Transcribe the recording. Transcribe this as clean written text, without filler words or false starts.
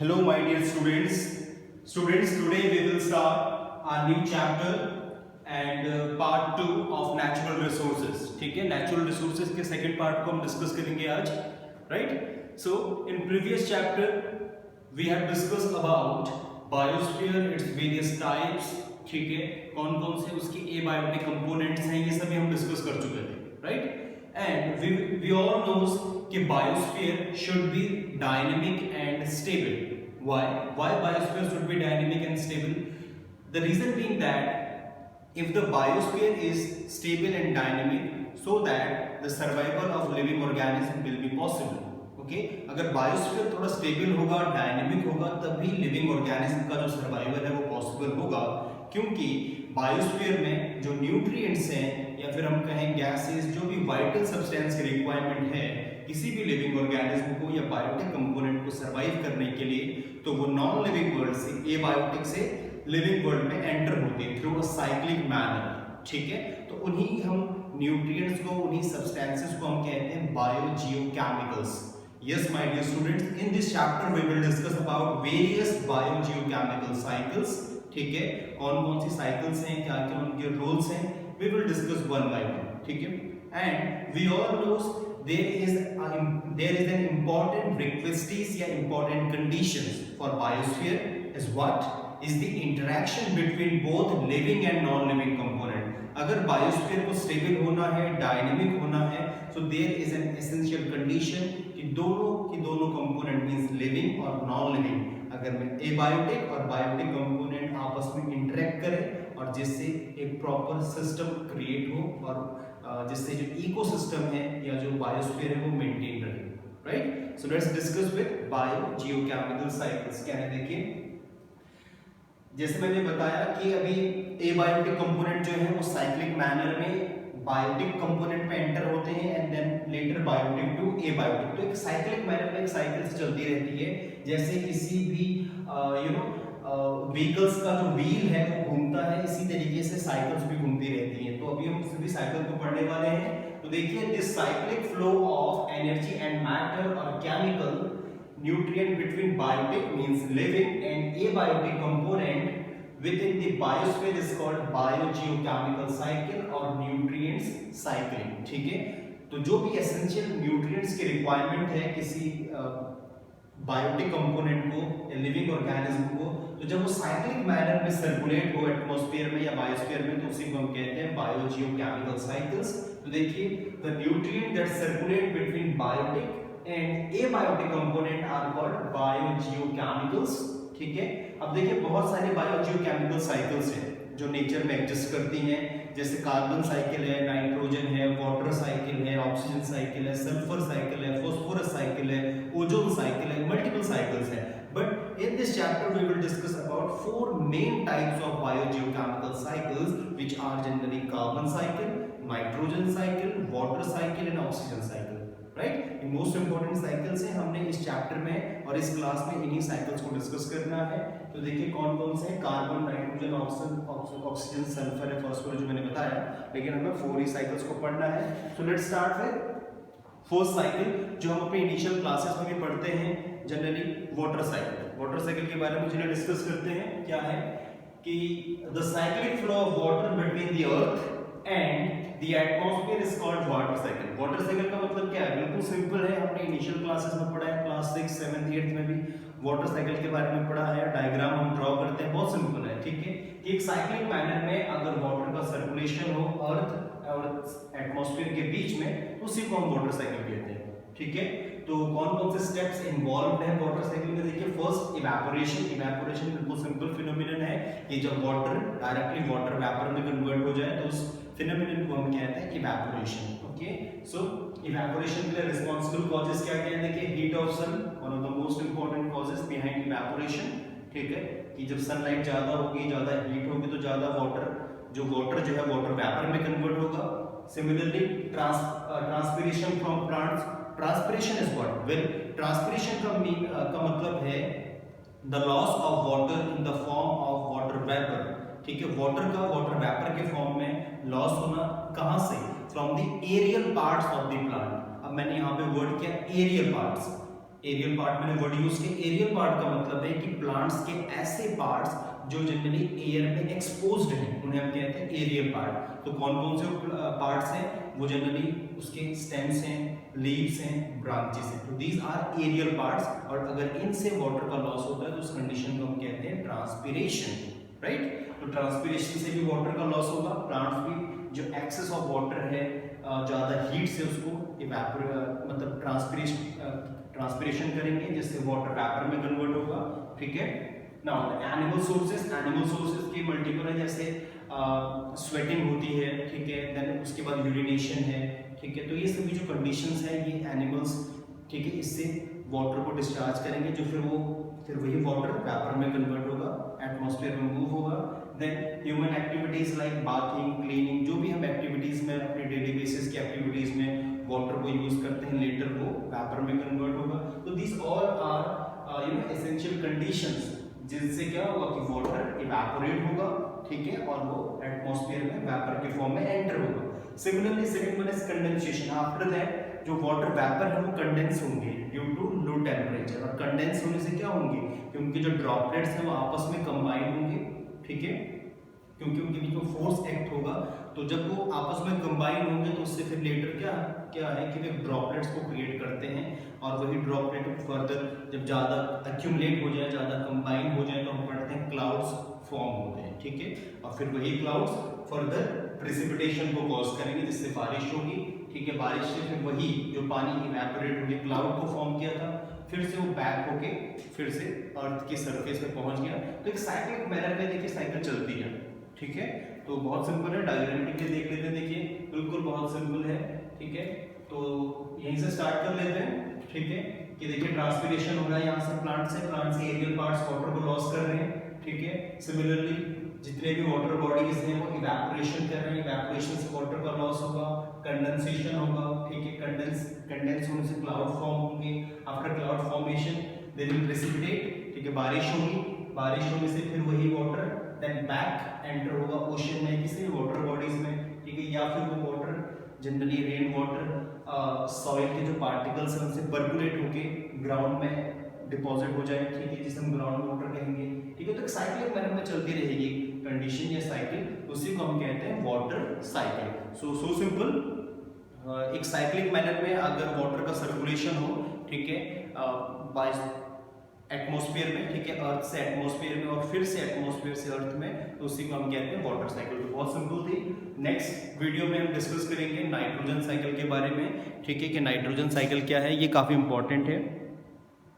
Hello, my dear students. Students, today we will start our new chapter and part 2 of natural resources. ठीक है, natural resources के second part को हम discuss करेंगे आज, right? So, in previous chapter we have discussed about biosphere, its various types. ठीक है, कौन-कौन से उसके abiotic components हैं, ये सभी हम discuss कर चुके थे, right? And we all knows कि biosphere should be dynamic and stable. Why biosphere should be dynamic and stable? The reason being that if the biosphere is stable and dynamic, so that the survival of living organism will be possible. Okay? अगर biosphere थोड़ा stable होगा, dynamic होगा, तभी living organism का जो survival है वो possible होगा, क्योंकि बायोस्फीयर में जो न्यूट्रिएंट्स हैं या फिर हम कहें गैसेस, जो भी वाइटल सब्सटेंस की रिक्वायरमेंट है किसी भी लिविंग ऑर्गेनिज्म को या बायोटिक कंपोनेंट को सरवाइव करने के लिए, तो वो नॉन लिविंग वर्ल्ड से एबायोटिक से लिविंग वर्ल्ड में एंटर होती है थ्रू अ साइक्लिक मैनर. ठीक है, तो उन्हीं हम न्यूट्रिएंट्स को, उन्हीं सब्सटेंसेस को हम कहते हैं बायोजियोकेमिकल्स. Yes, my dear students, in this chapter we will discuss about various biogeochemical cycles. ठीक है, कौन कौन सी साइकिल्स हैं, क्या क्या उनके रोल्स हैं, we will discuss one by one. ठीक है, and we all knows there is an important requisites या important conditions for biosphere is what is the interaction between both living and non-living component. अगर biosphere को stable होना है, dynamic होना है, so there is an essential condition कि दोनों component means living और नॉन लिविंग, अगर में एबायोटिक और बायोटिक कंपोनेंट आपस में इंटरेक्ट करें और जिससे एक प्रॉपर सिस्टम क्रिएट हो और जिससे जो इकोसिस्टम है या जो बायोस्फीयर है वो मेंटेन रहे. Right, so let's discuss with biogeochemical cycles. क्या है देखिए, जैसे मैंने बताया कि अभी एबायोटिक कंपोनेंट जो है वो साइक्लिक मैनर में बायोटिक कंपोनेंट में एंटर होते हैं and then later biotic to abiotic. तो एक साइक्लिक मैनर में एक साइकिल चलती रहती है, जैसे किसी भी व्हीकल्स का जो व्हील है वो घूमता है, इसी तरीके से साइकिल्स भी घूमती रहती हैं. तो अभी हम सभी साइकिल को पढ़ने वाले हैं. तो देखिए, this cyclic flow of energy and matter और chemical nutrient between biotic means living and abiotic component within the biosphere is called biogeochemical cycle or nutrients cycling. ठीक है, तो जो भी essential nutrients की requirement है किसी बायोटिक कंपोनेंट को या लिविंग ऑर्गेनिज्म को, तो जब वो साइक्लिक मैनर में सर्कुलेट हो एटमॉस्फेयर में या बायोस्फीयर में, तो उसी को हम कहते हैं बायोजियोकेमिकल साइकिल्स. तो देखिए, the nutrient that circulate between biotic and abiotic component are called biogeochemicals. ठीक है, अब देखिए बहुत सारे बायोजियोकेमिकल साइकिल्स हैं जो नेचर में एग्जिस्ट करती हैं, जैसे कार्बन साइकिल है, नाइट्रोजन है, वाटर साइकिल है, ऑक्सीजन साइकिल है, सल्फर साइकिल है, फास्फोरस साइकिल है, ओजोन साइकिल है, मल्टीपल साइकिल्स है. But in this chapter we will discuss about four main types of biogeochemical cycles, which are generally carbon cycle, nitrogen cycle, water cycle and oxygen cycle. Right, ये most important cycles हैं. हमने इस chapter में और इस class में इन्हीं cycles को डिस्कस करना है. तो देखिए कौन कौन से हैं, कार्बन, नाइट्रोजन, ऑक्सीजन, सल्फर है, फास्फोरस जो मैंने बताया, लेकिन हमें 4 ही साइकिल्स को पढ़ना है. So let's start with first cycle जो हम अपने इनिशियल क्लासेस में भी पढ़ते हैं generally, water cycle. Water cycle के बारे में जिन्हें डिस्कस करते हैं, क्या है कि the cyclic flow of water between the earth and the atmosphere is called water cycle. water cycle का मतलब क्या है, बिल्कुल सिंपल है. हमने इनिशियल क्लासेस में पढ़ा है, क्लास 6, 7, 8 में भी वाटर साइकिल के बारे में पढ़ा है. डायग्राम हम ड्रॉ करते हैं, बहुत सिंपल है. ठीक है, कि एक साइक्लिक मैनर में अगर वाटर का सर्कुलेशन हो अर्थ और एटमॉस्फेयर के बीच में, तो उसी को हम वाटर साइकिल कहते हैं. ठीक है, तो कौन कौन से स्टेप्स इन्वॉल्वड है वाटर साइकिल में देखिए. First, evaporation. इवेपोरेशन बिल्कुल सिंपल फिनोमिनन है कि जब वाटर डायरेक्टली वाटर वेपर में कन्वर्ट हो जाए तो उस फिनोमिनन को हम कहते हैं इवेपोरेशन. ओके, सो इवेपोरेशन के लिए रिस्पांसिबल कॉजेस क्या क्या है देखिए. Heat of sun, one of the most important causes behind evaporation. ठीक है, कि जब सनलाइट ज्यादा होगी, ज्यादा हीट होगी, तो ज्यादा वाटर जो है वाटर वेपर में कन्वर्ट होगा. Similarly transpiration from plants. Transpiration is what, well transpiration का मतलब है the loss of water in the form of water vapour. ठीक है, वाटर का वाटर वेपर के फॉर्म में लॉस होना, कहां से, from the aerial parts of the plant. अब मैंने यहाँ पे वर्ड किया एरियल पार्ट्स. एरियल पार्ट मैंने वर्ड यूज किया। एरियल पार्ट का मतलब है कि प्लांट्स के ऐसे पार्ट्स जो जनरली एयर में एक्सपोज्ड हैं उन्हें हम कहते हैं एरियल पार्ट। तो कौन कौन से पार्ट्स हैं? वो जनरली उसके स्टेम्स हैं, लीव्स हैं, ब्रांचेस हैं। तो दीज आर एरियल पार्ट्स, और अगर इनसे वाटर का लॉस होता है तो उस कंडीशन को हम कहते हैं ट्रांसपीरेशन, राइट। तो ट्रांसपीरेशन से भी वाटर का लॉस होगा। प्लांट्स भी जो एक्सेस ऑफ वाटर है, ज़्यादा हीट से उसको मतलब ट्रांसपीरेशन करेंगे, जिससे वाटर वेपर में कन्वर्ट होगा, ठीक है। नाउ एनिमल सोर्सेज के मल्टीपल है, जैसे स्वेटिंग होती है, ठीक है, देन उसके बाद यूरिनेशन है, ठीक है। तो ये सभी जो कंडीशंस हैं ये एनिमल्स, ठीक है, इससे वाटर को डिस्चार्ज करेंगे, जो फिर वही वाटर वेपर में कन्वर्ट होगा, एटमॉस्फेयर में मूव होगा। Then human activities like bathing, cleaning, जो भी हम एक्टिविटीज में अपने डेली बेसिस की एक्टिविटीज में वाटर को यूज करते हैं, लेटर वो वेपर में कन्वर्ट होगा। तो this all are essential conditions जिनसे क्या होगा कि वाटर इवेपोरेट होगा, ठीक है, और वो एटमॉस्फेयर में वेपर के फॉर्म में एंटर होगा। Similarly second one is condensation. After that जो वाटर वेपर है वो कंडेंस होंगे ड्यू टू लो टेम्परेचर, और कंडेंस होने से क्या होंगे कि उनके जो ड्रॉपलेट्स हैं वो आपस में कंबाइन होंगे, ठीक है, क्योंकि उनके बीच में फोर्स एक्ट होगा। तो जब वो आपस में कंबाइन होंगे तो उससे फिर लेटर क्या है कि वे ड्रॉपलेट्स को क्रिएट करते हैं, और वही ड्रॉपलेट फर्दर जब ज़्यादा एक्यूमुलेट हो जाए, ज़्यादा कंबाइन हो जाए, तो हम पढ़ते हैं क्लाउड्स फॉर्म होते हैं, ठीक है। और फिर वही क्लाउड्स फर्दर प्रेसिपिटेशन को कॉज करेंगे, जिससे बारिश होगी, ठीक है। बारिश से फिर वही जो पानी इवेपोरेट होकर क्लाउड को फॉर्म किया था, फिर से वो बैक होके फिर से अर्थ के सरफेस पे पहुंच गया। तो एक साइक्लिक मैनर में देखिए साइकिल चलती है, ठीक है। तो बहुत सिंपल है, डायग्रामेटिकली देख लेते हैं, देखिए बिल्कुल बहुत सिंपल है, ठीक है। तो यहीं से स्टार्ट कर लेते हैं, ठीक है, कि देखिए ट्रांसपीरेशन हो रहा है यहाँ से प्लांट से एरियल पार्ट्स वाटर को लॉस कर रहे हैं, ठीक है। सिमिलरली जितने भी वाटर बॉडीज हैं वो इवेपोरेशन कर रहे हैं, इवेपोरेशन से वाटर का लॉस होगा, कंडेंसेशन होगा, ठीक है, कंडेंस होने से क्लाउड फॉर्म होंगे, after cloud formation they will precipitate, ठीक है, बारिश होगी, बारिश होने से फिर वही वाटर देन बैक एंटर होगा ओशन में, किसी वाटर बॉडीज में, ठीक है, या फिर वो water generally rain water soil के जो पार्टिकल्स हैं उनसे पर्कुलेट होके ग्राउंड में डिपॉजिट हो जाए, ठीक है, जिसे हम ग्राउंड वाटर कहेंगे, ठीक है। तो साइक्लिक मैनर में चलती रहेगी कंडीशन या साइकिल, उसी को हम कहते हैं वाटर साइकिल। So simple. एक साइक्लिक मैनर में अगर वाटर का सर्कुलेशन हो, ठीक है, बाय एटमॉस्फेयर में, ठीक है, अर्थ से एटमॉस्फेयर में और फिर से एटमॉस्फेयर से अर्थ में, तो उसी को हम कहते हैं वाटर साइकिल। तो बहुत सिंपल थी। नेक्स्ट वीडियो में हम डिस्कस करेंगे नाइट्रोजन साइकिल के बारे में, ठीक है, कि नाइट्रोजन साइकिल क्या है, ये काफी इंपॉर्टेंट है।